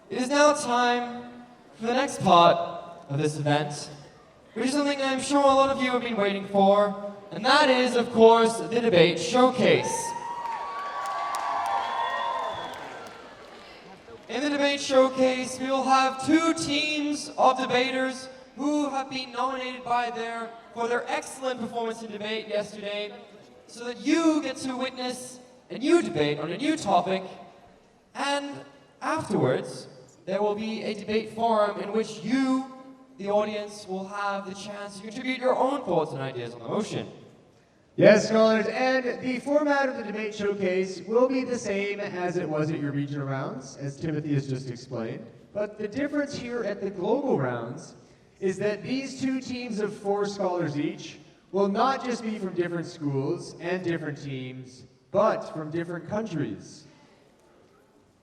It is now time for the next part of this event, which is something I'm sure a lot of you have been waiting for, and that is, of course, the debate showcase. In the debate showcase, we will have two teams of debaters who have been nominated for their excellent performance in debate yesterday, so that you get to witness a new debate on a new topic, and afterwards, there will be a debate forum in which you, the audience, will have the chance to contribute your own thoughts and ideas on the motion. Yes, scholars, and the format of the debate showcase will be the same as it was at your regional rounds, as Timothy has just explained. But the difference here at the global rounds is that these two teams of 4 scholars each will not just be from different schools and different teams, but from different countries.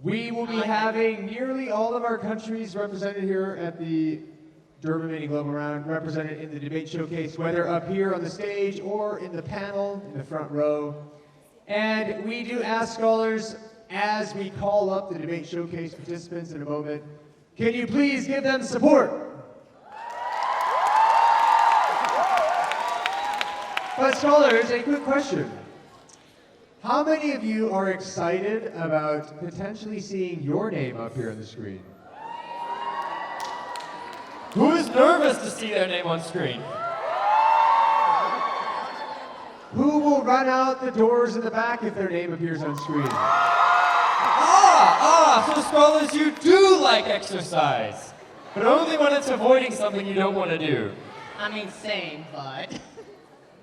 We will be having nearly all of our countries represented here at the Durban Mini Global Round, represented in the debate showcase, whether up here on the stage or in the panel in the front row. And we do ask scholars, as we call up the debate showcase participants in a moment, can you please give them support? But scholars, a quick question. How many of you are excited about potentially seeing your name up here on the screen? Who is nervous to see their name on screen? Who will run out the doors in the back if their name appears on screen? So scholars, you do like exercise, but only when it's avoiding something you don't want to do. I mean, same, but...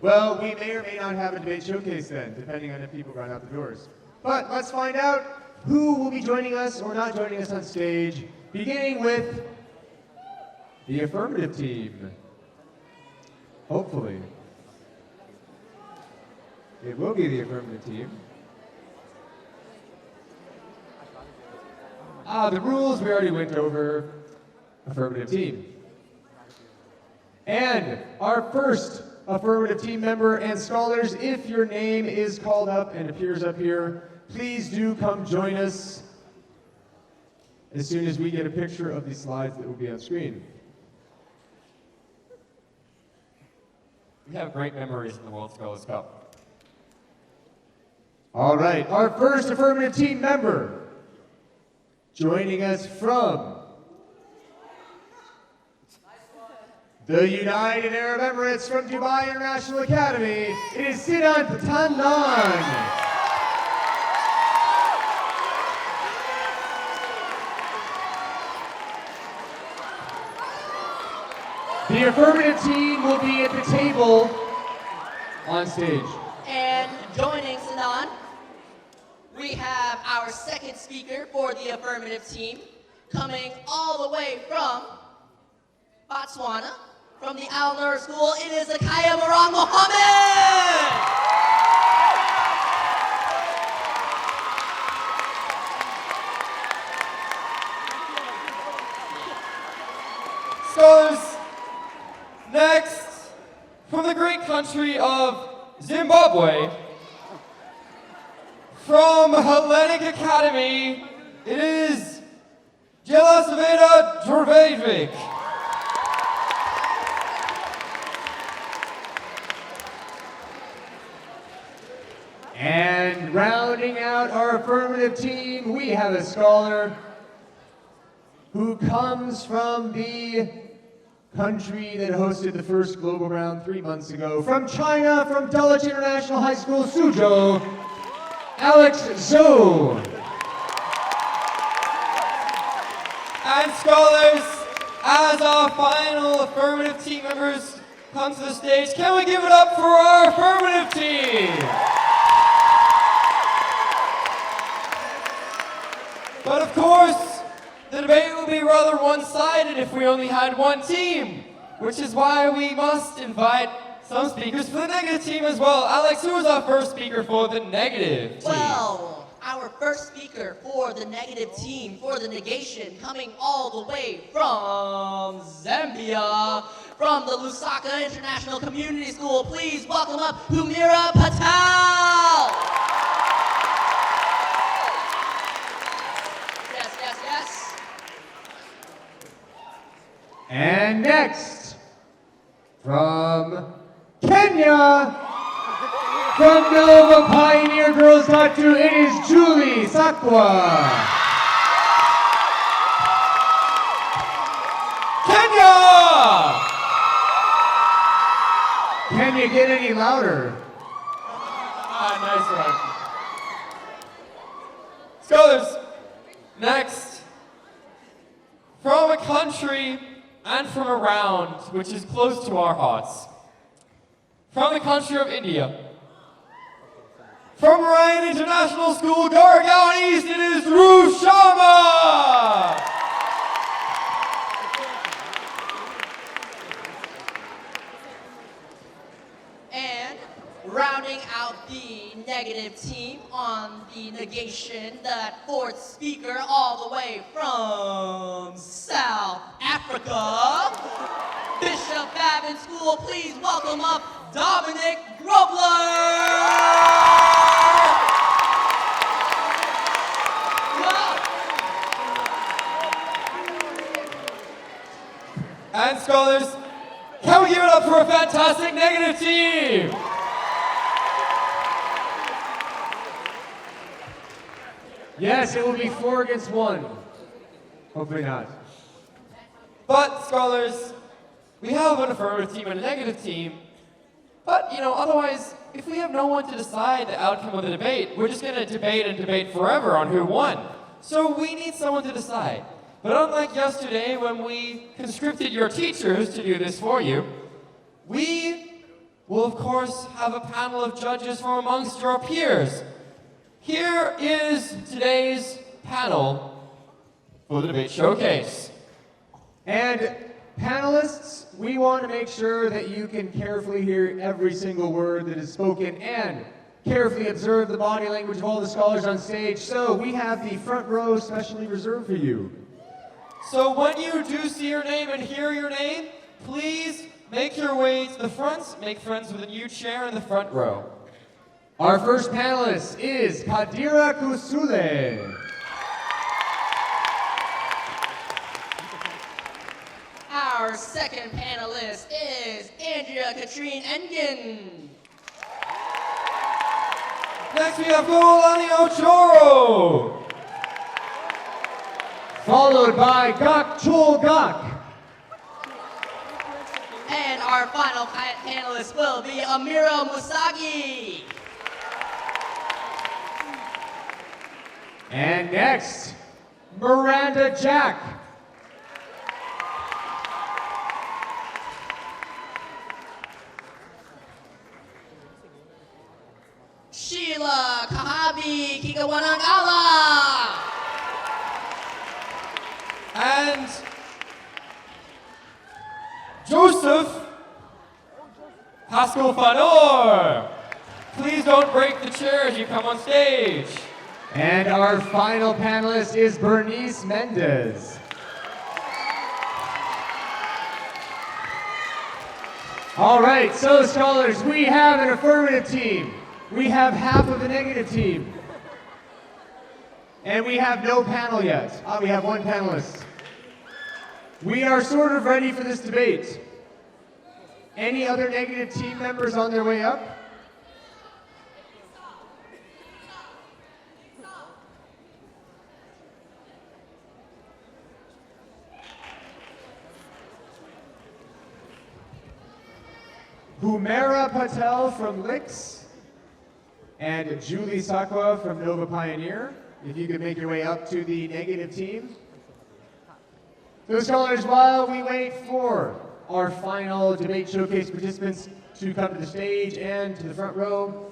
Well, we may or may not have a debate showcase then, depending on if people run out the doors. But let's find out who will be joining us or not joining us on stage, beginning with the affirmative team. Hopefully. It will be the affirmative team. The rules we already went over. Affirmative team. And our first affirmative team member, and scholars, if your name is called up and appears up here, please do come join us as soon as we get a picture of the slides that will be on screen. We have great memories in the World Scholars Cup. All right, our first affirmative team member, joining us from the United Arab Emirates from Dubai International Academy, it is Sinan Patanan. The affirmative team will be at the table on stage. And joining Sinan, we have our second speaker for the affirmative team, coming all the way from Botswana, from the Al Nur School. It is Akaya Marang Mohammed! Scholars, next, from the great country of Zimbabwe, from Hellenic Academy, it is Jelasveda Drvevic. And rounding out our affirmative team, we have a scholar who comes from the country that hosted the first global round 3 months ago. From China, from Dulwich International High School, Suzhou, Alex Zhou. And scholars, as our final affirmative team members come to the stage, can we give it up for our affirmative team? But of course, the debate will be rather one-sided if we only had one team, which is why we must invite some speakers for the negative team as well. Alex, who is our first speaker for the negative team? Well, our first speaker for the negative team, for the negation, coming all the way from Zambia, from the Lusaka International Community School, please welcome up Humira Patel! Yes, yes, yes. And next, from Kenya, from Nova Pioneer Girls Got2, it is Julie Sakwa. Kenya! Can you get any louder? Nice one. Scholars, next, from a country and from around, which is close to our hearts. From the country of India. From Ryan International School, Gurgaon East, it is Dhruv Sharma! And rounding out the negative team on the negation, that fourth speaker all the way from South Africa, Bishop Babin School, please welcome up Dominic Grobler! And scholars, can we give it up for a fantastic negative team? Yes, it will be 4 against 1. Hopefully not. But scholars, we have an affirmative team and a negative team. But, otherwise, if we have no one to decide the outcome of the debate, we're just going to debate and debate forever on who won. So we need someone to decide. But unlike yesterday when we conscripted your teachers to do this for you, we will of course have a panel of judges from amongst your peers. Here is today's panel for the debate showcase. And panelists, we want to make sure that you can carefully hear every single word that is spoken and carefully observe the body language of all the scholars on stage. So we have the front row specially reserved for you. So when you do see your name and hear your name, please make your way to the front, make friends with a new chair in the front row. Our first panelist is Kadira Kusule. Our second panelist is Andrea Katrine Engen. Next we have Golani Ochoro. Followed by Gak Chul Gak. And our final panelist will be Amira Musagi. And next, Miranda Jack. Sheila Kahabi Kikawanangala. And Joseph Pascal Fanor. Please don't break the chair as you come on stage. And our final panelist is Bernice Mendez. All right, so scholars, we have an affirmative team. We have half of a negative team. And we have no panel yet. We have one panelist. We are sort of ready for this debate. Any other negative team members on their way up? Humera Patel from Licks and Julie Sakwa from Nova Pioneer. If you could make your way up to the negative team. So scholars, while we wait for our final debate showcase participants to come to the stage and to the front row,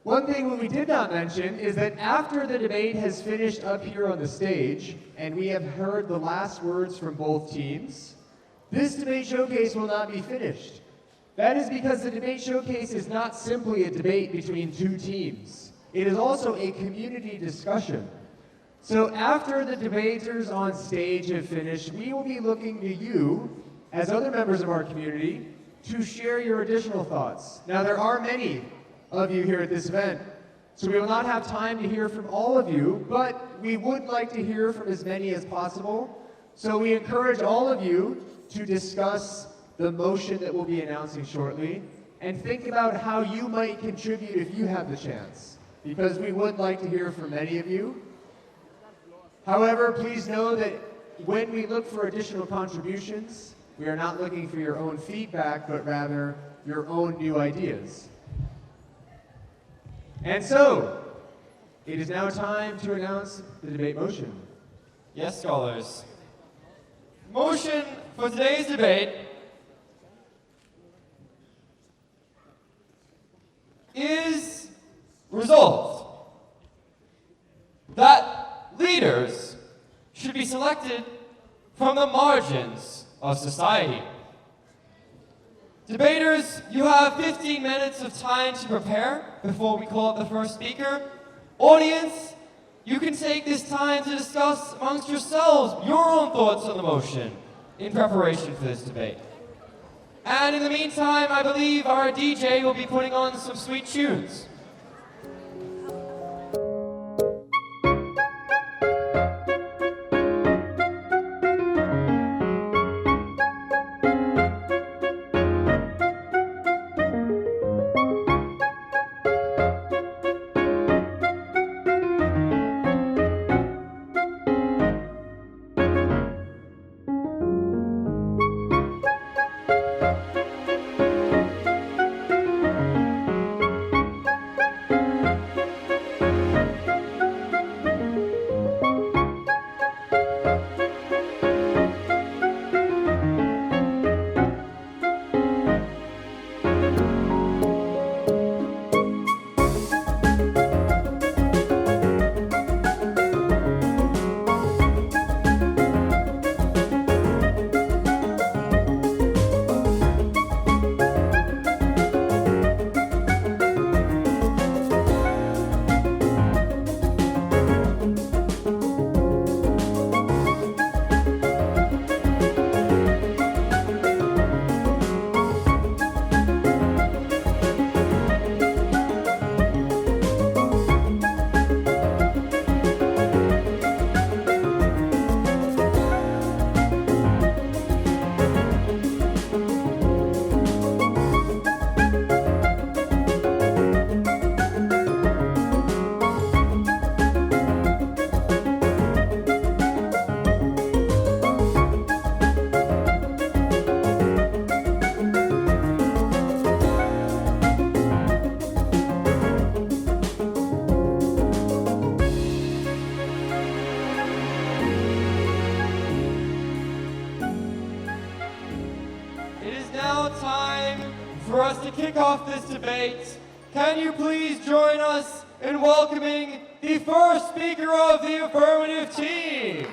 one thing we did not mention is that after the debate has finished up here on the stage and we have heard the last words from both teams, this debate showcase will not be finished. That is because the debate showcase is not simply a debate between two teams. It is also a community discussion. So after the debaters on stage have finished, we will be looking to you, as other members of our community, to share your additional thoughts. Now, there are many of you here at this event, so we will not have time to hear from all of you, but we would like to hear from as many as possible. So we encourage all of you to discuss the motion that we'll be announcing shortly and think about how you might contribute if you have the chance, because we would like to hear from many of you. However, please know that when we look for additional contributions, we are not looking for your own feedback, but rather your own new ideas. And so, it is now time to announce the debate motion. Yes, scholars. Motion for today's debate is resolved that leaders should be selected from the margins of society. Debaters, you have 15 minutes of time to prepare before we call up the first speaker. Audience, you can take this time to discuss amongst yourselves your own thoughts on the motion in preparation for this debate. And in the meantime, I believe our DJ will be putting on some sweet tunes. For us to kick off this debate, can you please join us in welcoming the first speaker of the affirmative team?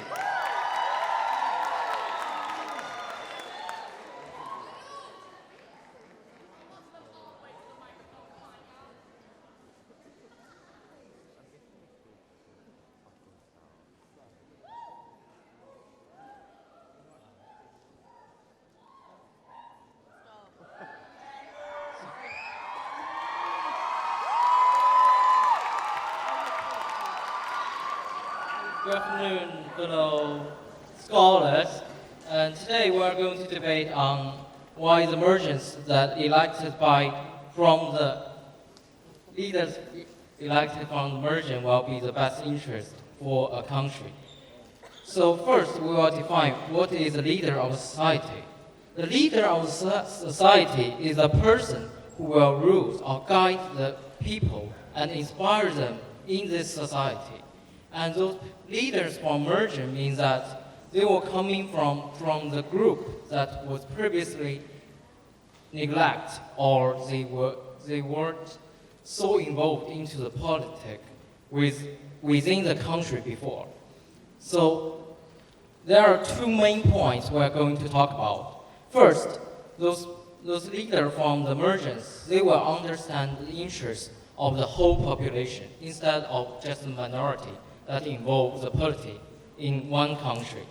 Good afternoon, fellow scholars. And today we are going to debate on why the merchants that elected from the leaders elected from the merchant will be the best interest for a country. So first, we will define what is the leader of society. The leader of society is a person who will rule or guide the people and inspire them in this society. And those leaders from merchant means that they were coming from the group that was previously neglected, or they weren't so involved into the politics within the country before. So there are two main points we are going to talk about. First, those leaders from the merchants, they will understand the interests of the whole population instead of just the minority that involve the politics in one country.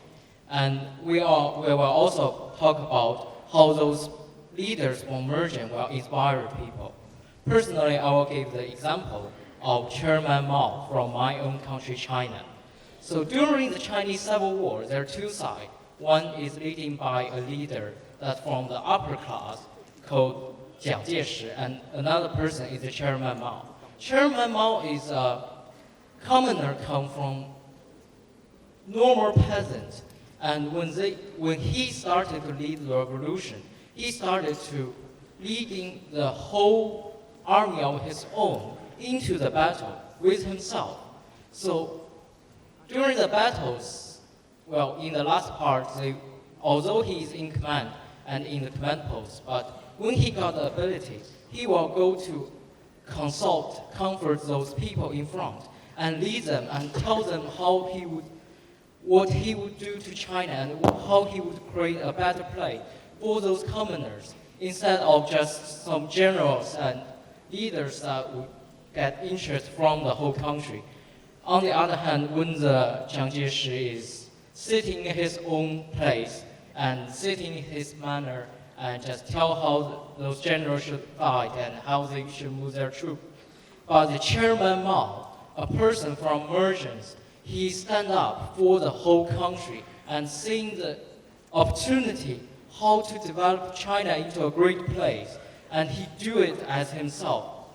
And we will also talk about how those leaders from merchant will inspire people. Personally, I will give the example of Chairman Mao from my own country, China. So during the Chinese Civil War, there are two sides. One is leading by a leader that's from the upper class called Jiang and another person is the Chairman Mao. Chairman Mao is a commoner come from normal peasants. And when he started to lead the revolution, he started to leading the whole army of his own into the battle with himself. So during the battles, well, in the last part, although he is in command and in the command post, but when he got the ability, he will go to comfort those people in front and lead them and tell them what he would do to China and how he would create a better place for those commoners instead of just some generals and leaders that would get interest from the whole country. On the other hand, when the Jiang Jieshi is sitting in his own place and sitting in his manner and just tell how those generals should fight and how they should move their troops. But the Chairman Mao, a person from merchants, he stand up for the whole country and seeing the opportunity how to develop China into a great place, and he do it as himself.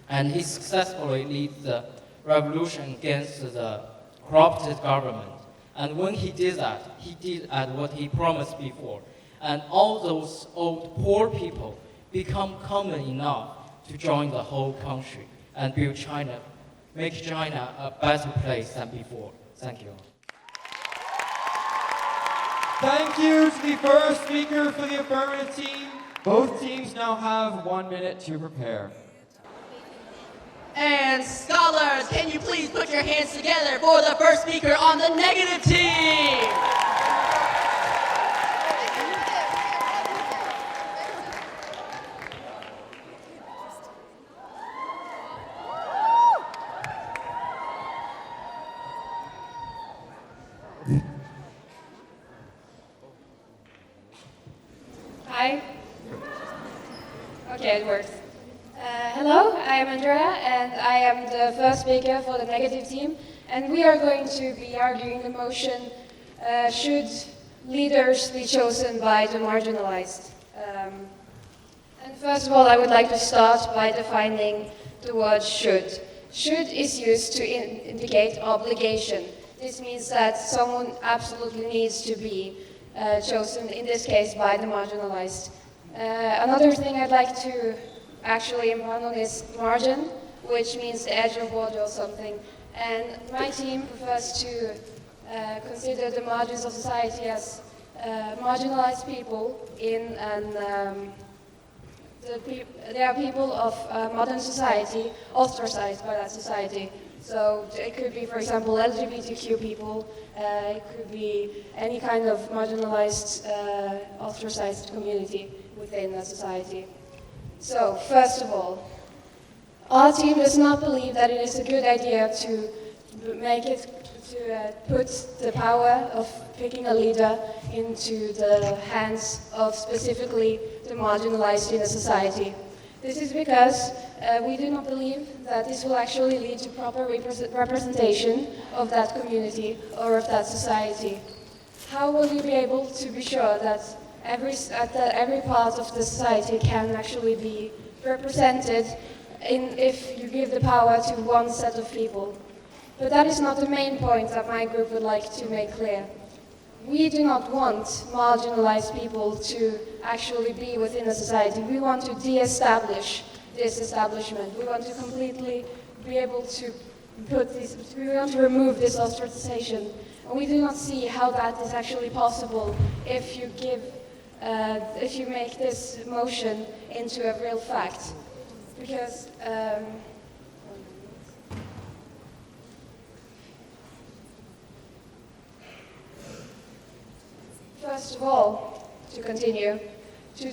And he successfully lead the revolution against the corrupted government. And when he did that, he did as what he promised before. And all those old poor people become common enough to join the whole country and build China, make China a better place than before. Thank you. Thank you to the first speaker for the affirmative team. Both teams now have 1 minute to prepare. And scholars, can you please put your hands together for the first speaker on the negative team? Hi. Okay, it works. Hello, I am Andrea, and I am the first speaker for the negative team. And we are going to be arguing the motion, should leaders be chosen by the marginalized? And first of all, I would like to start by defining the word should. Should is used to indicate obligation. This means that someone absolutely needs to be chosen, in this case, by the marginalized. Another thing I'd like to actually impart on is margin, which means the edge of water or something. And my team prefers to consider the margins of society as marginalized people in they are people of modern society ostracized by that society. So it could be, for example, LGBTQ people, it could be any kind of marginalized, ostracized community within a society. So, first of all, our team does not believe that it is a good idea to put the power of picking a leader into the hands of specifically the marginalized in a society. This is because we do not believe that this will actually lead to proper representation of that community or of that society. How will you be able to be sure that every part of the society can actually be represented if you give the power to one set of people? But that is not the main point that my group would like to make clear. We do not want marginalized people to actually be within a society. We want to de-establish this establishment. We want to completely be able to we want to remove this ostracization. And we do not see how that is actually possible if you make this motion into a real fact. Because first of all, to continue,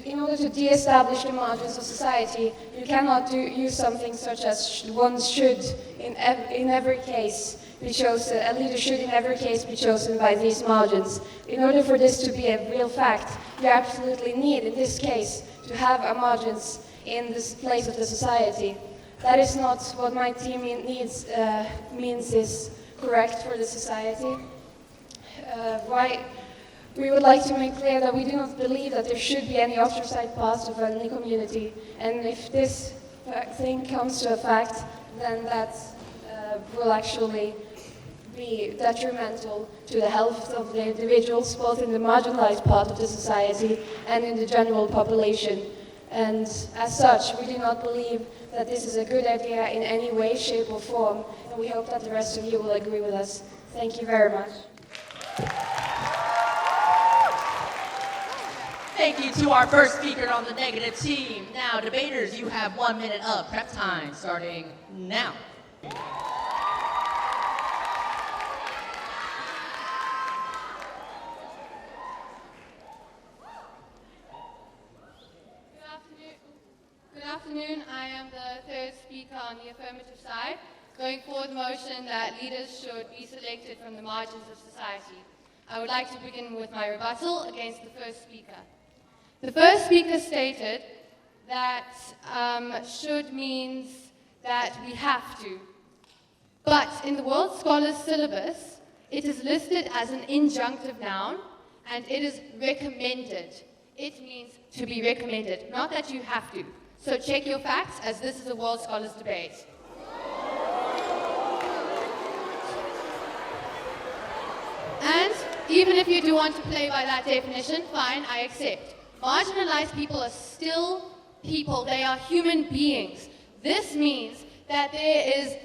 in order to de-establish the margins of society, you cannot use something such as one should in every case be chosen, a leader should in every case be chosen by these margins. In order for this to be a real fact, you absolutely need, in this case, to have a margins in this place of the society. That is not what my team means is correct for the society. We would like to make clear that we do not believe that there should be any ostracized past of any community, and if this thing comes to a fact, then that will actually be detrimental to the health of the individuals, both in the marginalized part of the society and in the general population. And as such, we do not believe that this is a good idea in any way, shape, or form, and we hope that the rest of you will agree with us. Thank you very much. Thank you to our first speaker on the negative team. Now, debaters, you have 1 minute of prep time starting now. Good afternoon. I am the third speaker on the affirmative side, going forward the motion that leaders should be selected from the margins of society. I would like to begin with my rebuttal against the first speaker. The first speaker stated that should means that we have to. But in the World Scholars Syllabus, it is listed as an injunctive noun, and it is recommended. It means to be recommended, not that you have to. So check your facts, as this is a World Scholars debate. And even if you do want to play by that definition, fine, I accept. Marginalized people are still people. They are human beings. This means that there is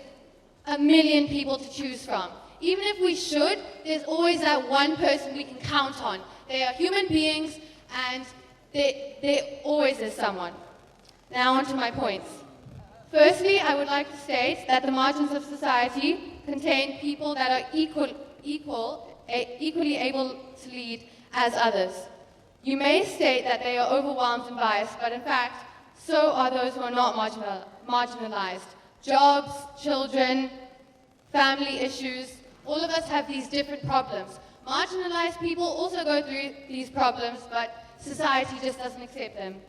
a million people to choose from. Even if we should, there's always that one person we can count on. They are human beings, and there always is someone. Now on to my points. Firstly, I would like to state that the margins of society contain people that are equally able to lead as others. You may state that they are overwhelmed and biased, but in fact, so are those who are not marginalized. Jobs, children, family issues, all of us have these different problems. Marginalized people also go through these problems, but society just doesn't accept them.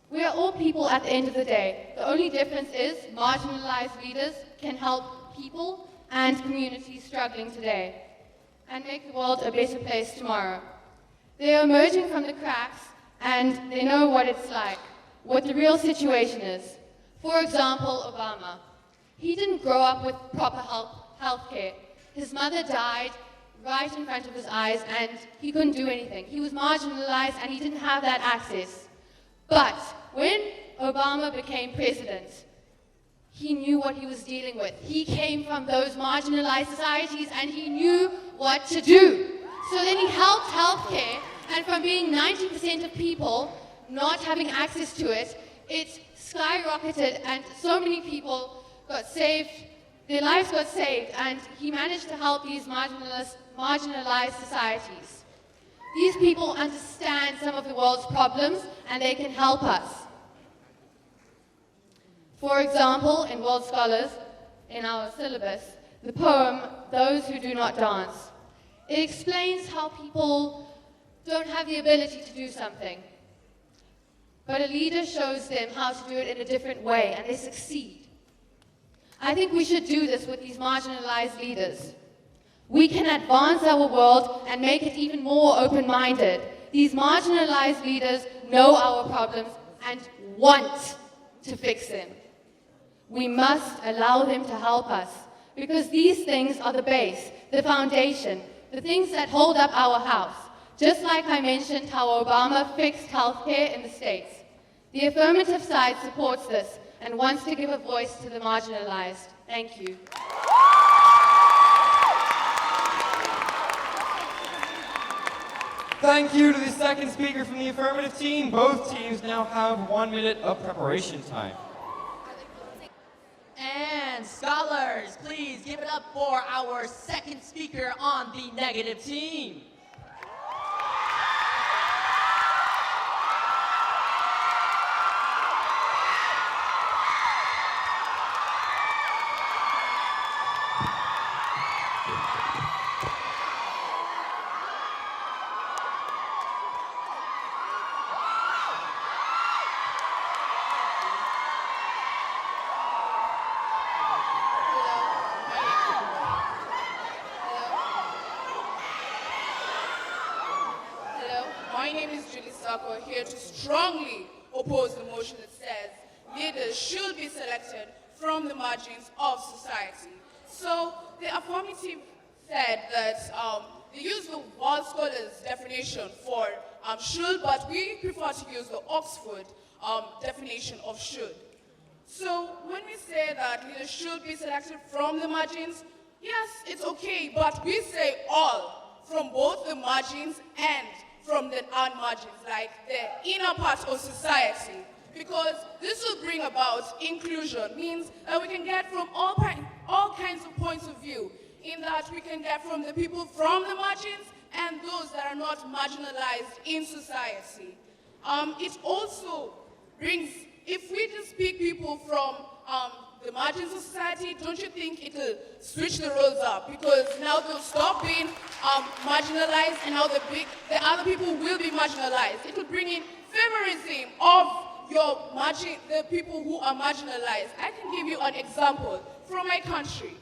We are all people at the end of the day. The only difference is marginalized leaders can help people and communities struggling today and make the world a better place tomorrow. They are emerging from the cracks, and they know what it's like, what the real situation is. For example, Obama. He didn't grow up with proper health care. His mother died right in front of his eyes, and he couldn't do anything. He was marginalized, and he didn't have that access. But when Obama became president, he knew what he was dealing with. He came from those marginalized societies, and he knew what to do. So then he helped healthcare, and from being 90% of people not having access to it, it skyrocketed, and so many people got saved, their lives got saved, and he managed to help these marginalized societies. These people understand some of the world's problems, and they can help us. For example, in World Scholars, in our syllabus, the poem, Those Who Do Not Dance. It explains how people don't have the ability to do something, but a leader shows them how to do it in a different way, and they succeed. I think we should do this with these marginalized leaders. We can advance our world and make it even more open-minded. These marginalized leaders know our problems and want to fix them. We must allow them to help us, because these things are the base, the foundation, the things that hold up our house. Just like I mentioned how Obama fixed healthcare in the States. The affirmative side supports this and wants to give a voice to the marginalized. Thank you. Thank you to the second speaker from the affirmative team. Both teams now have 1 minute of preparation time. And scholars, please give it up for our second speaker on the negative team. My name is Julie Sako, here to strongly oppose the motion that says leaders should be selected from the margins of society. So the affirmative said that they use the World Scholars definition for should, but we prefer to use the Oxford definition of should. So when we say that leaders should be selected from the margins, yes, it's okay, but we say all, from both the margins and from the unmargins, like the inner part of society. Because this will bring about inclusion, means that we can get from all kinds of points of view, in that we can get from the people from the margins and those that are not marginalized in society. It also brings, if we just pick people from the margins of society, don't you think it'll switch the roles up? Because now they'll stop being marginalized, and now the other people will be marginalized. It will bring in favorism of the people who are marginalized. I can give you an example from my country.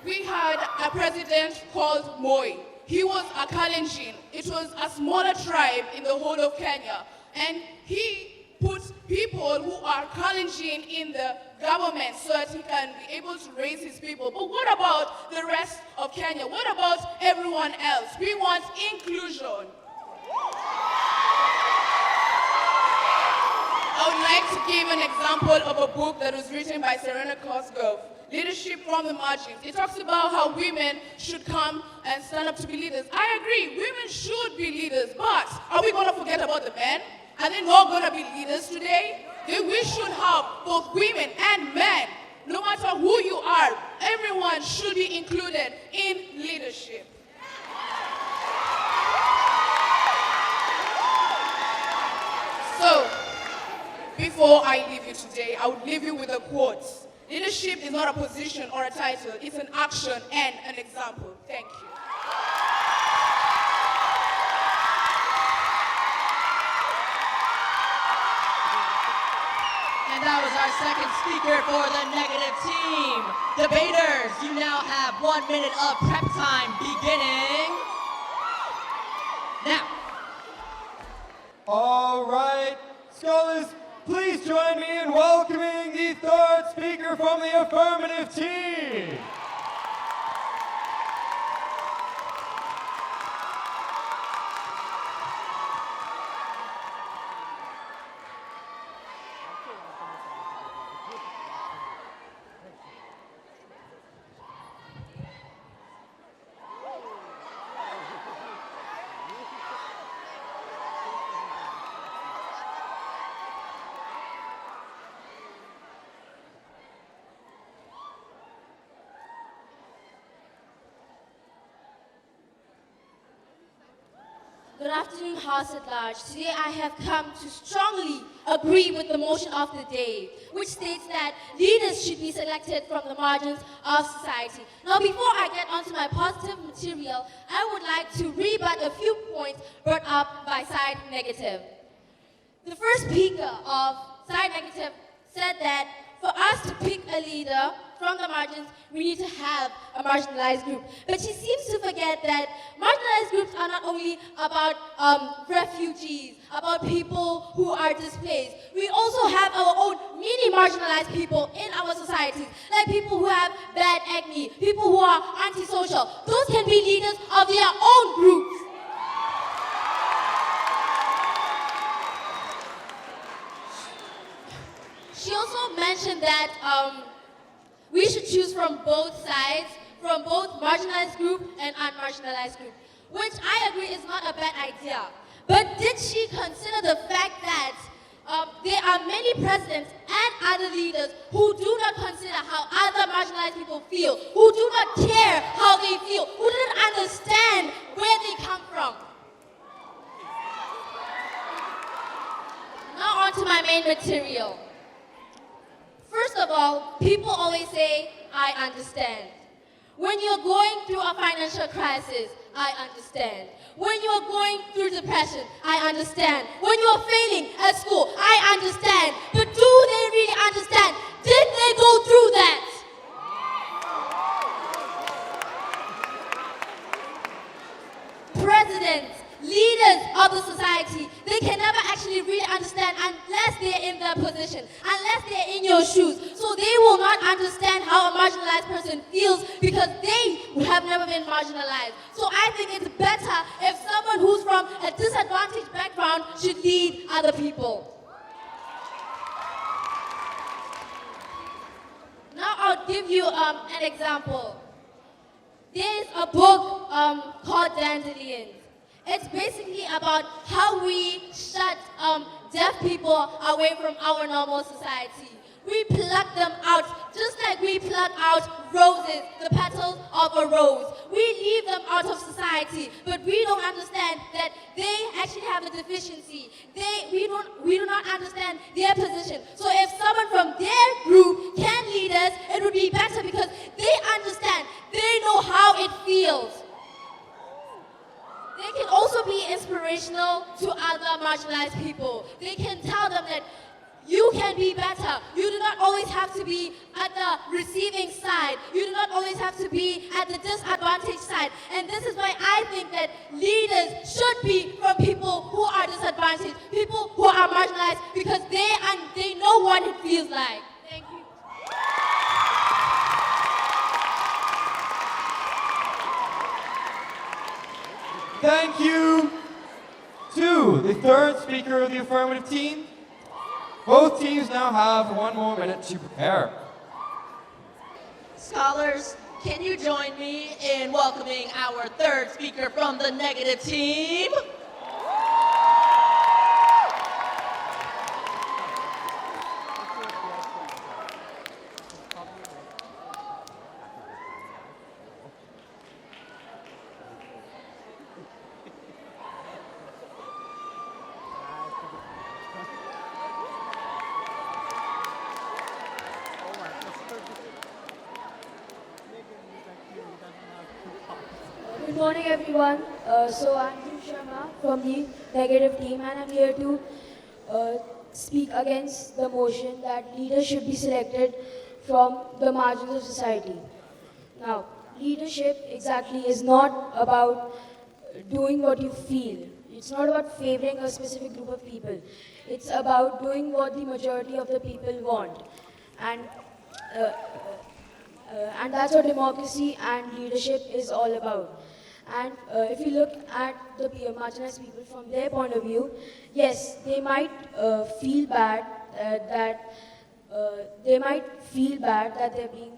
We had a president called Moi. He was a Kalenjin. It was a smaller tribe in the whole of Kenya. And he put people who are Kalenjin in the government so that he can be able to raise his people. But what about the rest of Kenya? What about everyone else? We want inclusion. I would like to give an example of a book that was written by Serena Cosgrove, Leadership from the Margins. It talks about how women should come and stand up to be leaders. I agree, women should be leaders, but are we going to forget about the men? Are they not going to be leaders today? We should have both women and men. No matter who you are, everyone should be included in leadership. So, before I leave you today, I would leave you with a quote. Leadership is not a position or a title, it's an action and an example. Thank you. And that was our second speaker for the negative team. Debaters, you now have 1 minute of prep time beginning now. All right, scholars, please join me in welcoming the third speaker from the affirmative team. Good afternoon, House at Large. Today I have come to strongly agree with the motion of the day, which states that leaders should be selected from the margins of society. Now, before I get onto my positive material, I would like to rebut a few points brought up by side negative. The first speaker of side negative said that for us to pick a leader from the margins, we need to have a marginalized group. But she seems to forget that marginalized groups are not only about refugees, about people who are displaced. We also have our own mini marginalized people in our societies, like people who have bad acne, people who are antisocial. Those can be leaders of their own groups. She also mentioned that we should choose from both sides, from both marginalized group and unmarginalized group, which I agree is not a bad idea. But did she consider the fact that there are many presidents and other leaders who do not consider how other marginalized people feel, who do not care how they feel, who do not understand where they come from? Now on to my main material. First of all, people always say, I understand. When you're going through a financial crisis, I understand. When you're going through depression, I understand. When you're failing at school, I understand. But do they really understand? Did they go through that? Presidents, leaders of the society, they can never actually really understand unless they're in their position, unless they're in your shoes. So they will not understand how a marginalized person feels because they have never been marginalized. So I think it's better if someone who's from a disadvantaged background should lead other people. Now I'll give you an example. There's a book called Dandelions. It's basically about how we shut deaf people away from our normal society. We pluck them out, just like we pluck out roses, the petals of a rose. We leave them out of society, but we don't understand that they actually have a deficiency. We do not understand their position. So if someone from their group can lead us, it would be better because they understand, they know how it feels. They can also be inspirational to other marginalized people. They can tell them that you can be better. You do not always have to be at the receiving side. You do not always have to be at the disadvantaged side. And this is why I think that leaders should be from people who are disadvantaged, people who are marginalized, because they know what it feels like. Thank you. Thank you to the third speaker of the affirmative team. Both teams now have 1 more minute to prepare. Scholars, can you join me in welcoming our third speaker from the negative team? Good morning, everyone. So I'm Sharma from the negative team, and I'm here to speak against the motion that leaders should be selected from the margins of society. Now, leadership exactly is not about doing what you feel. It's not about favoring a specific group of people. It's about doing what the majority of the people want. And that's what democracy and leadership is all about. And if you look at the marginalized people from their point of view, yes, they might feel bad that they're being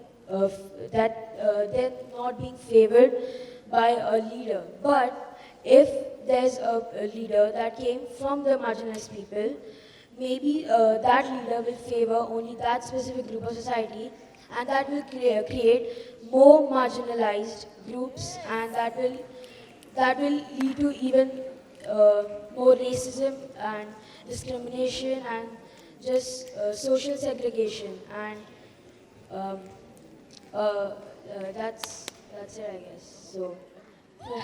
they're not being favored by a leader. But if there's a leader that came from the marginalized people, maybe that leader will favor only that specific group of society, and that will create more marginalized groups, and that will lead to even more racism and discrimination and just social segregation. And that's it, I guess. So, thank you.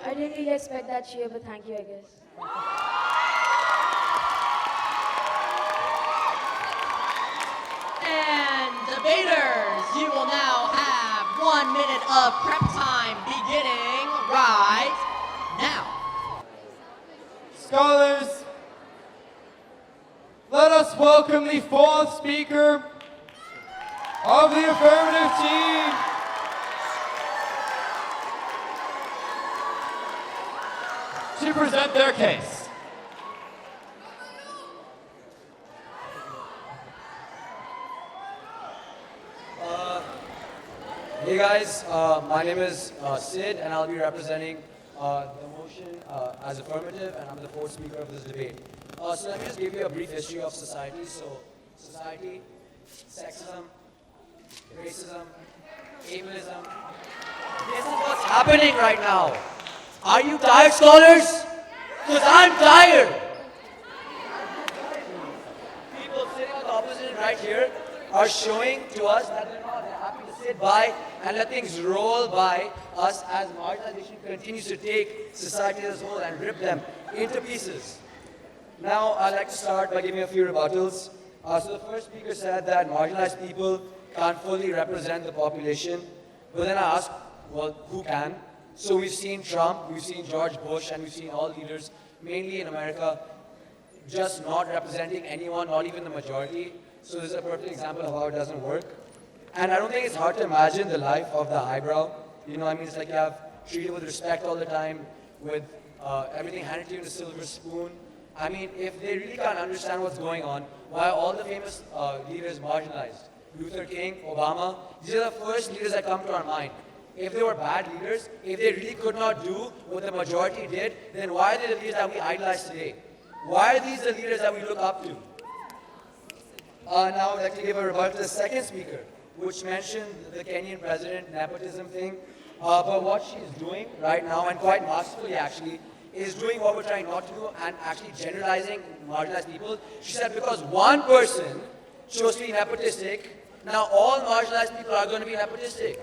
I didn't really expect that cheer, but thank you, I guess. And debaters, you will now have 1 minute of prep time beginning right now. Scholars, let us welcome the fourth speaker of the affirmative team. To present their case. Hey guys, my name is Sid, and I'll be representing the motion as affirmative, and I'm the fourth speaker of this debate. So let me just give you a brief history of society. So, society, sexism, racism, ableism. This is what's happening right now. Are you tired, scholars? Because I'm tired. People sitting on the opposite right here are showing to us that they're happy to sit by and let things roll by us as marginalization continues to take society as a whole and rip them into pieces. Now, I'd like to start by giving a few rebuttals. So the first speaker said that marginalized people can't fully represent the population. But then I ask, well, who can? So we've seen Trump, we've seen George Bush, and we've seen all leaders, mainly in America, just not representing anyone, not even the majority. So this is a perfect example of how it doesn't work. And I don't think it's hard to imagine the life of the highbrow. You know, I mean, it's like you have treated with respect all the time, with everything handed to you in a silver spoon. I mean, if they really can't understand what's going on, why are all the famous leaders marginalized? Luther King, Obama, these are the first leaders that come to our mind. If they were bad leaders, if they really could not do what the majority did, then why are they the leaders that we idolize today? Why are these the leaders that we look up to? Now I'd like to give a rebuttal to the second speaker, which mentioned the Kenyan president nepotism thing. But what she's doing right now, and quite masterfully actually, is doing what we're trying not to do and actually generalizing marginalized people. She said because one person chose to be nepotistic, now all marginalized people are going to be nepotistic.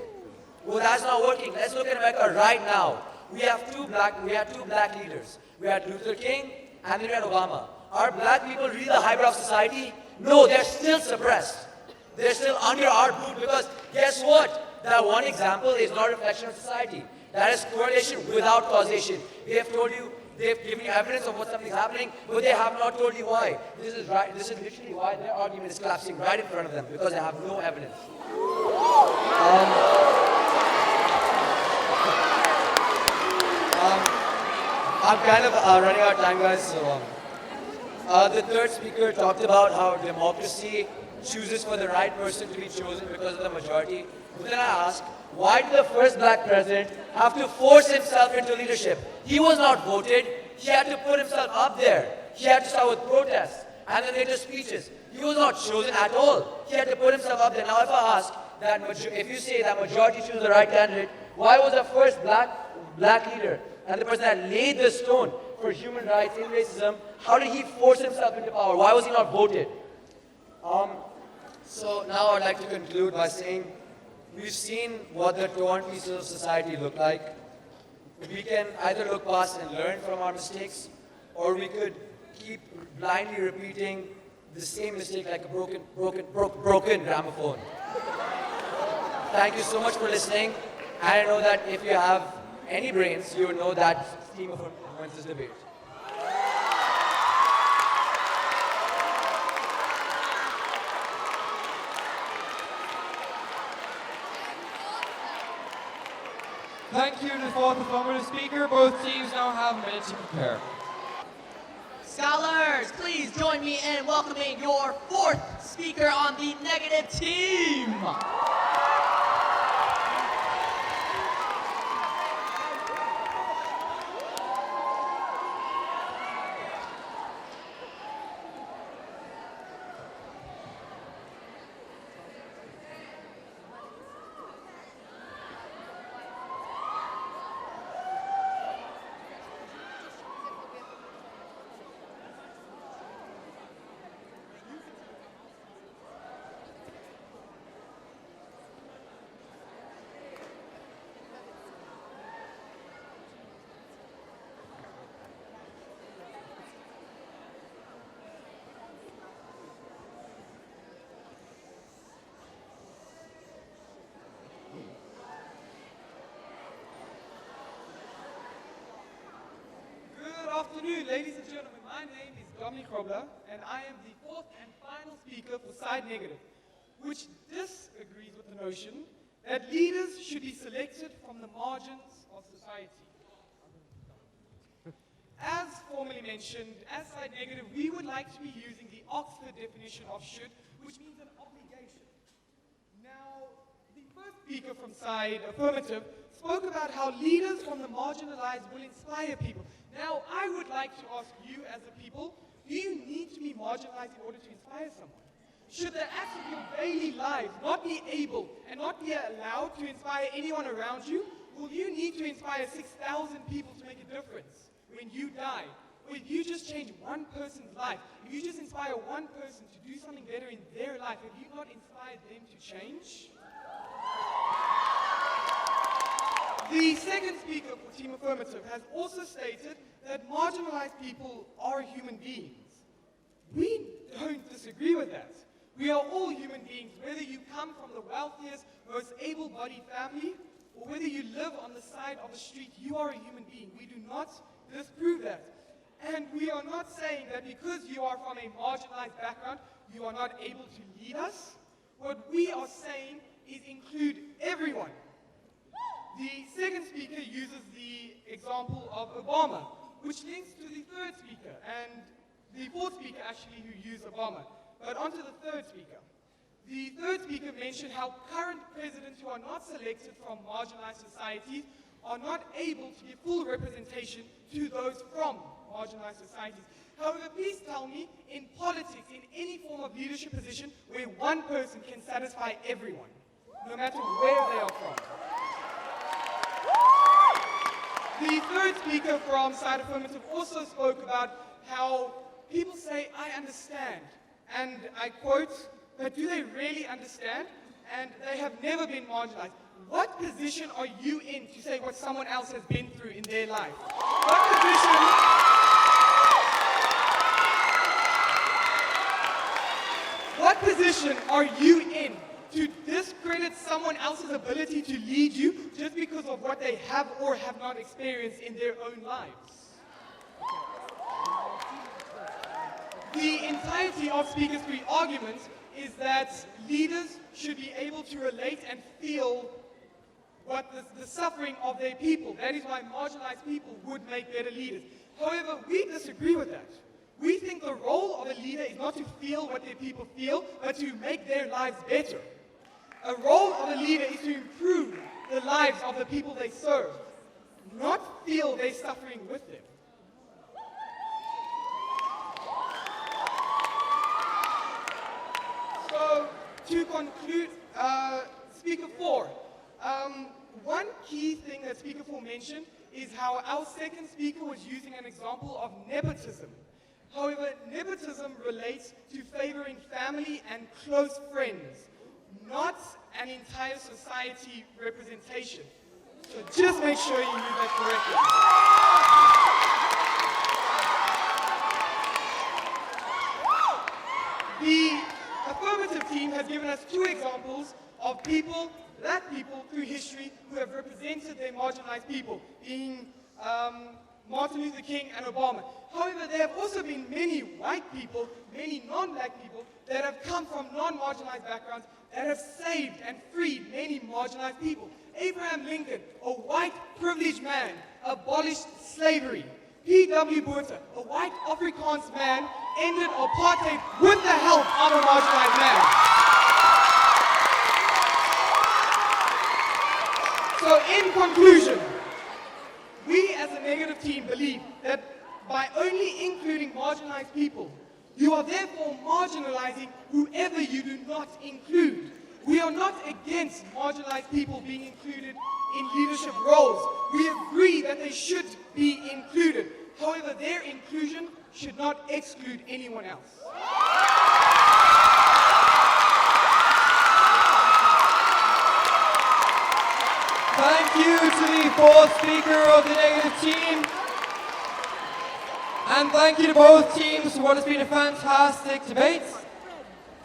Well, that's not working. Let's look at America right now. We had two black leaders. We had Luther King and then we had Obama. Are black people really the highbrow of society? No, they're still suppressed. They're still under our boot because guess what? That one example is not a reflection of society. That is correlation without causation. They have told you, they've given you evidence of what something's happening, but they have not told you why. This is literally why their argument is collapsing right in front of them, because they have no evidence. I'm kind of running out of time, guys, so the third speaker talked about how democracy chooses for the right person to be chosen because of the majority. But then I ask, why did the first black president have to force himself into leadership? He was not voted. He had to put himself up there. He had to start with protests and then later speeches. He was not chosen at all. He had to put himself up there. Now if I ask, that if you say that majority choose the right candidate, why was the first black leader and the person that laid the stone for human rights in racism, how did he force himself into power? Why was he not voted? So now I'd like to conclude by saying we've seen what the torn pieces of society look like. We can either look past and learn from our mistakes, or we could keep blindly repeating the same mistake like a broken gramophone. Thank you so much for listening. And I know that if you have any brains, you would know that theme of this debate. Thank you to the fourth affirmative speaker. Both teams now have a minute to prepare. Scholars, please join me in welcoming your fourth speaker on the negative team. Good afternoon, ladies and gentlemen. My name is Dominic Robler, and I am the fourth and final speaker for Side Negative, which disagrees with the notion that leaders should be selected from the margins of society. As formerly mentioned, as Side Negative, we would like to be using the Oxford definition of should, which means an obligation. Now, the first speaker from Side Affirmative spoke about how leaders from the marginalized will inspire people. Now, I would like to ask you as a people, do you need to be marginalized in order to inspire someone? Should the acts of your daily lives not be able and not be allowed to inspire anyone around you? Will you need to inspire 6,000 people to make a difference when you die? Or if you just change one person's life, if you just inspire one person to do something better in their life, have you not inspired them to change? The second speaker for Team Affirmative has also stated that marginalized people are human beings. We don't disagree with that. We are all human beings, whether you come from the wealthiest, most able-bodied family, or whether you live on the side of the street, you are a human being. We do not disprove that. And we are not saying that because you are from a marginalized background, you are not able to lead us. What we are saying is include everyone. The second speaker uses the example of Obama, which links to the third speaker, and the fourth speaker actually who used Obama. But on to the third speaker. The third speaker mentioned how current presidents who are not selected from marginalized societies are not able to give full representation to those from marginalized societies. However, please tell me, in politics, in any form of leadership position, where one person can satisfy everyone, no matter where they are from. The third speaker from Side Affirmative also spoke about how people say, I understand, and I quote, but do they really understand? And they have never been marginalized. What position are you in to say what someone else has been through in their life? What position are you in to discredit someone else's ability to lead you just because of what they have or have not experienced in their own lives? The entirety of Speaker's three arguments is that leaders should be able to relate and feel what the suffering of their people. That is why marginalized people would make better leaders. However, we disagree with that. We think the role of a leader is not to feel what their people feel, but to make their lives better. A role of a leader is to improve the lives of the people they serve, not feel their suffering with them. So, to conclude, Speaker 4, one key thing that Speaker 4 mentioned is how our second speaker was using an example of nepotism. However, nepotism relates to favoring family and close friends, not an entire society representation. So just make sure you use that correctly. The affirmative team has given us two examples of people, black people through history, who have represented their marginalized people, being Martin Luther King and Obama. However, there have also been many white people, many non-black people that have come from non-marginalized backgrounds that have saved and freed many marginalized people. Abraham Lincoln, a white privileged man, abolished slavery. P.W. Botha, a white Afrikaans man, ended apartheid with the help of a marginalized man. So in conclusion, we as a negative team believe that by only including marginalized people, you are therefore marginalizing whoever you do not include. We are not against marginalized people being included in leadership roles. We agree that they should be included. However, their inclusion should not exclude anyone else. Thank you to the fourth speaker of the negative team. And thank you to both teams for what has been a fantastic debate.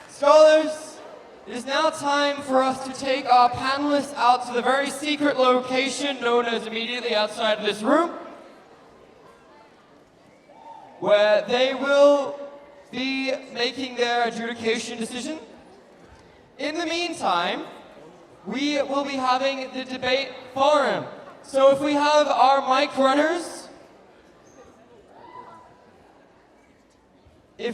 Scholars, it is now time for us to take our panelists out to the very secret location known as immediately outside of this room, where they will be making their adjudication decision. In the meantime, we will be having the debate forum. So if we have our mic runners, they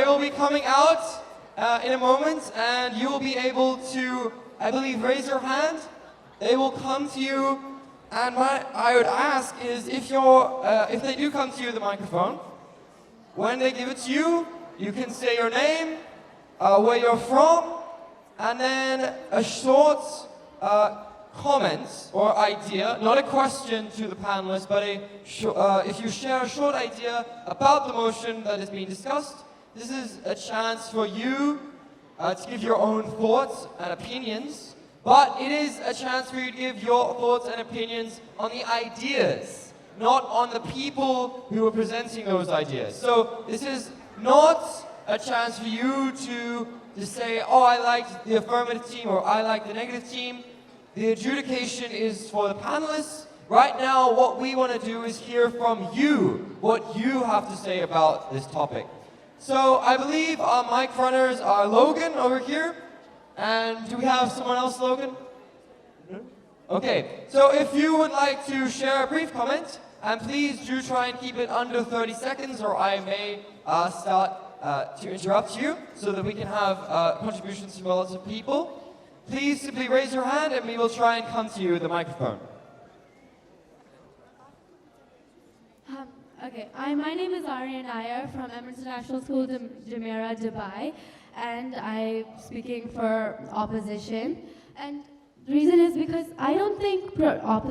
will be coming out in a moment, and you will be able to, I believe, raise your hand. They will come to you, and what I would ask is if they do come to you with the microphone, when they give it to you, you can say your name, where you're from, and then a short comment or idea, not a question to the panelists, but if you share a short idea about the motion that is being discussed, this is a chance for you to give your own thoughts and opinions, but it is a chance for you to give your thoughts and opinions on the ideas, not on the people who are presenting those ideas. So this is not a chance for you to say, oh, I like the affirmative team or I like the negative team. The adjudication is for the panelists. Right now, what we want to do is hear from you, what you have to say about this topic. So I believe our mic runners are Logan over here. And do we have someone else, Logan? Okay, so if you would like to share a brief comment, and please do try and keep it under 30 seconds or I may start to interrupt you so that we can have contributions from lots of people. Please simply raise your hand and we will try and come to you with the microphone. My name is Arya Nair from Emirates International School, Jumeirah, Dubai, and I'm speaking for opposition. And the reason is because I don't think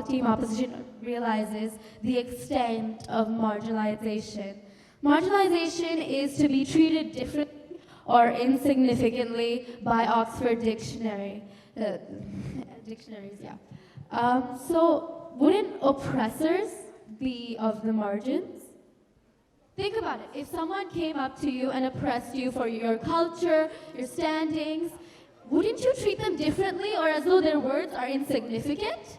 team opposition realizes the extent of marginalization. Marginalization is to be treated differently or insignificantly by Oxford Dictionary. Dictionaries, yeah. So wouldn't oppressors be of the margins? Think about it. If someone came up to you and oppressed you for your culture, your standings, wouldn't you treat them differently or as though their words are insignificant?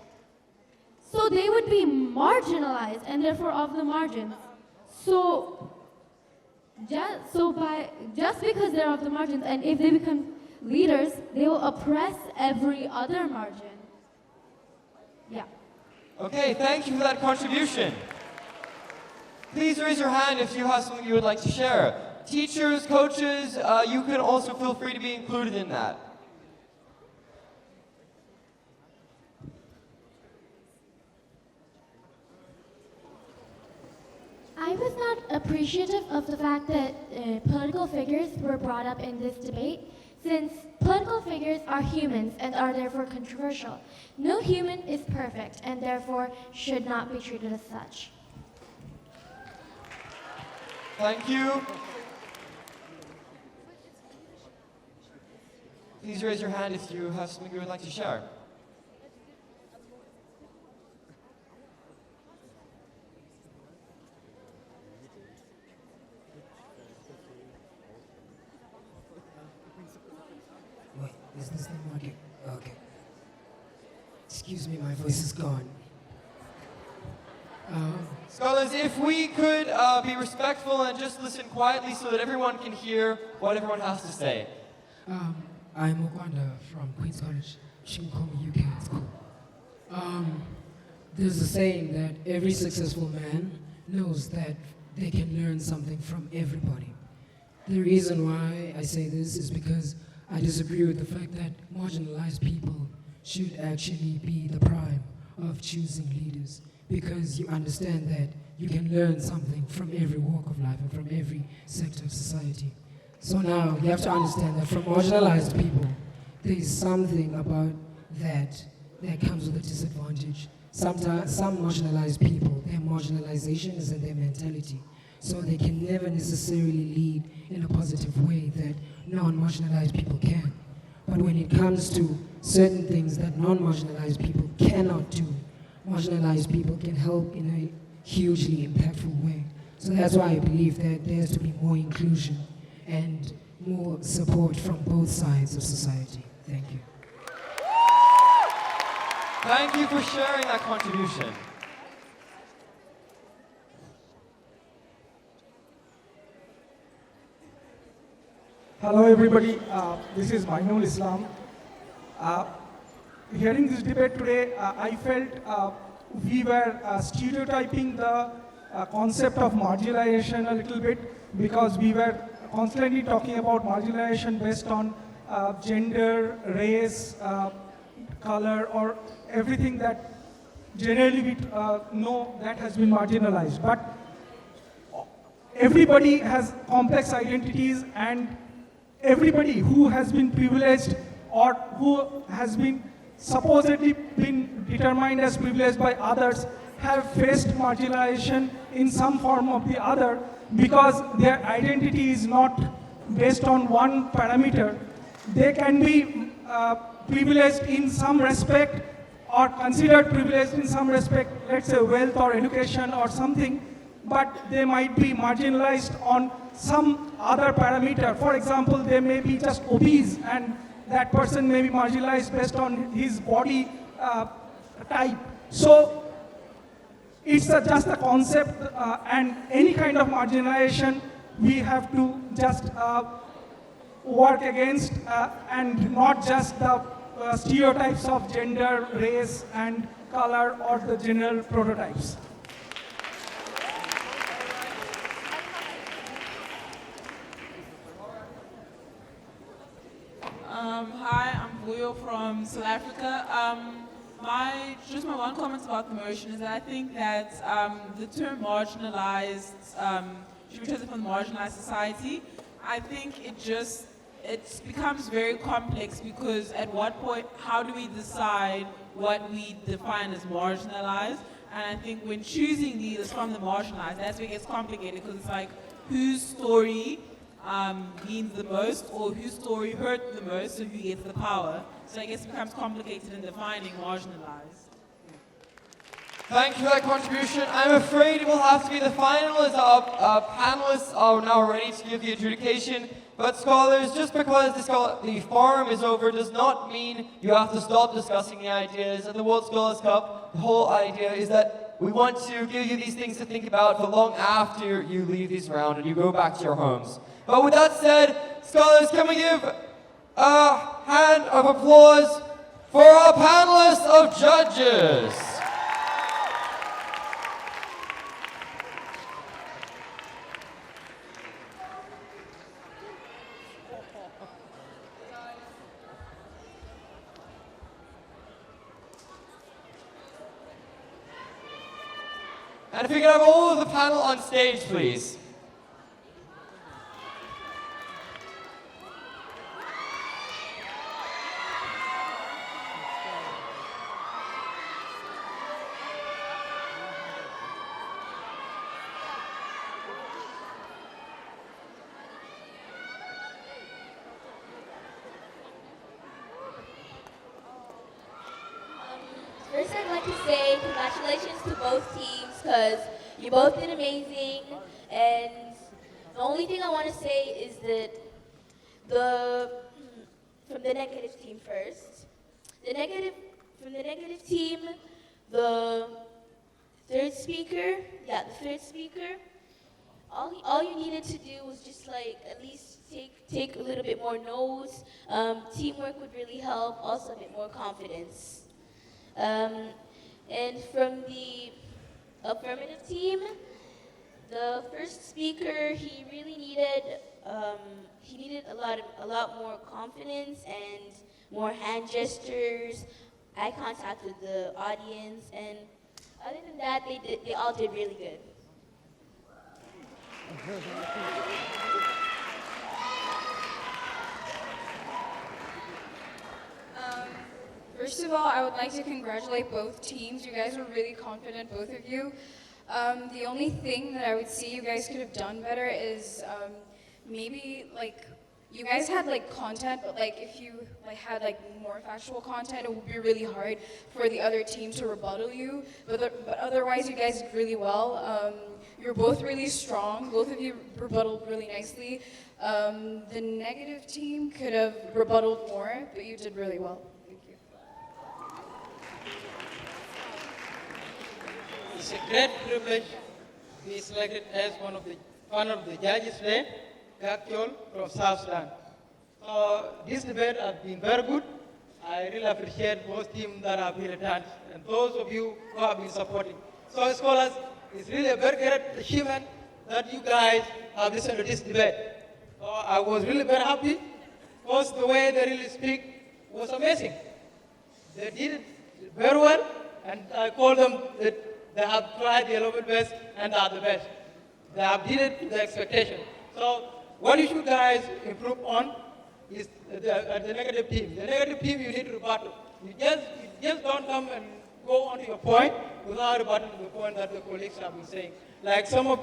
So they would be marginalized and therefore of the margins. So just because they're of the margins, and if they become leaders, they will oppress every other margin. Yeah. Okay, thank you for that contribution. Please raise your hand if you have something you would like to share. Teachers, coaches, you can also feel free to be included in that. I was not appreciative of the fact that political figures were brought up in this debate, since political figures are humans and are therefore controversial. No human is perfect and therefore should not be treated as such. Thank you. Please raise your hand if you have something you would like to share. Wait, is this the market? Okay. Excuse me, my voice is gone. Scholars, if we could be respectful and just listen quietly so that everyone can hear what everyone has to say. I'm Okwanda from Queen's College, Shinkomi, UK School. There's a saying that every successful man knows that they can learn something from everybody. The reason why I say this is because I disagree with the fact that marginalized people should actually be the prime of choosing leaders, because you understand that you can learn something from every walk of life and from every sector of society. So now you have to understand that from marginalized people, there is something about that comes with a disadvantage. Sometimes some marginalized people, their marginalization is in their mentality. So they can never necessarily lead in a positive way that non-marginalized people can. But when it comes to certain things that non-marginalized people cannot do, marginalized people can help in a hugely impactful way. So that's why I believe that there has to be more inclusion and more support from both sides of society. Thank you. Thank you for sharing that contribution. Hello everybody, this is Mainul Islam. Hearing this debate today, I felt we were stereotyping the concept of marginalization a little bit, because we were constantly talking about marginalization based on gender, race, color, or everything that generally we know that has been marginalized. But everybody has complex identities, and everybody who has been privileged or who has been supposedly been determined as privileged by others have faced marginalization in some form or the other, because their identity is not based on one parameter. They can be privileged in some respect or considered privileged in some respect, let's say wealth or education or something, but they might be marginalized on some other parameter. For example, they may be just obese and that person may be marginalized based on his body type. So it's just a concept, and any kind of marginalization we have to just work against, and not just the stereotypes of gender, race, and color, or the general prototypes. Hi, I'm Vuyo from South Africa. Just my one comment about the motion is that I think that the term marginalized should be chosen from the marginalized society. I think it becomes very complex because at what point, how do we decide what we define as marginalized? And I think when choosing leaders from the marginalized, that's where it gets complicated because it's like whose story means the most or whose story hurt the most, so who gets the power. So I guess it becomes complicated in defining marginalized. Thank you for that contribution. I'm afraid it will have to be the final as our panelists are now ready to give the adjudication. But scholars, just because the forum is over does not mean you have to stop discussing the ideas. At the World Scholars Cup, the whole idea is that we want to give you these things to think about for long after you leave these round and you go back to your homes. But with that said, scholars, can we give a hand of applause for our panelists of judges? And if we can have all of the panel on stage, please. First, I'd like to say congratulations to both teams because you both did amazing. And the only thing I want to say is that from the negative team first, from the negative team, the third speaker, all you needed to do was just like at least take a little bit more notes. Teamwork would really help. Also, a bit more confidence. And from the affirmative team, the first speaker, he really needed a lot more confidence and more hand gestures, eye contact with the audience, and other than that, they all did really good. First of all, I would like to congratulate both teams. You guys were really confident, both of you. The only thing that I would see you guys could have done better is maybe like you guys had like content, but like if you like had like more factual content, it would be really hard for the other team to rebuttal you. But otherwise, you guys did really well. You're both really strong. Both of you rebutted really nicely. The negative team could have rebutted more, but you did really well. It's a great privilege to be selected as one of the judges today, Gakchol from South Sudan. So this debate has been very good. I really appreciate both teams that have been attended and those of you who have been supporting. So scholars, it's really a very great achievement that you guys have listened to this debate. So I was really very happy because the way they really speak was amazing. They did it very well, and I call them that they have tried their level best and are the best. They have did it to the expectation. So what you should guys improve on is the negative team. The negative team you need to rebuttal. You just don't come and go on to your point without rebutting the point that the colleagues have been saying. Like some of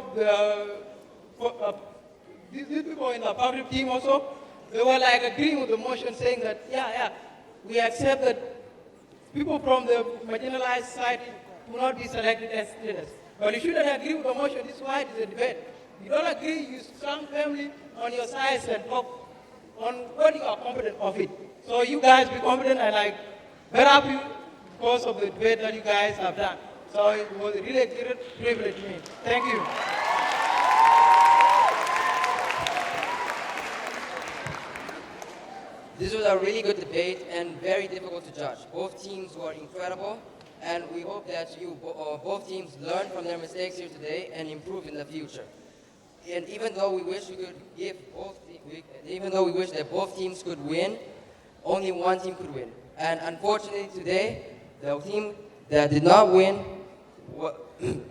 these people in the public team also, they were like agreeing with the motion saying that, yeah, we accept that people from the marginalized society will not be selected as leaders. But you shouldn't agree with the motion. This is why it is a debate. you don't agree, you stand firmly on your sides and talk on what you are confident of it. So you guys be confident and like very happy because of the debate that you guys have done. So it was really a great privilege to me. Thank you. This was a really good debate and very difficult to judge. Both teams were incredible, and we hope that both teams learn from their mistakes here today and improve in the future. And even though we wish that both teams could win, only one team could win. And unfortunately today, the team that did not win,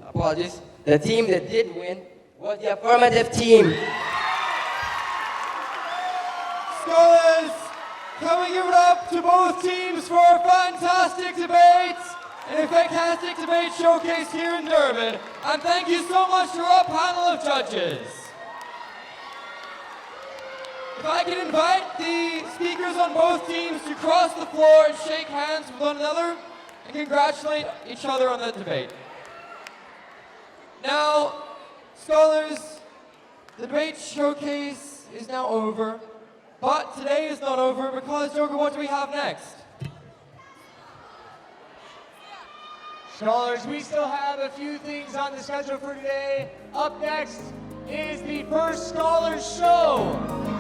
apologies, the team that did win was the affirmative team. Scholars, can we give it up to both teams for a fantastic debate and a fantastic debate showcase here in Durban. And thank you so much to our panel of judges. If I can invite the speakers on both teams to cross the floor and shake hands with one another and congratulate each other on the debate. Now, scholars, the debate showcase is now over, but today is not over because, Joker, what do we have next? Scholars, we still have a few things on the schedule for today. Up next is the first Scholars Show.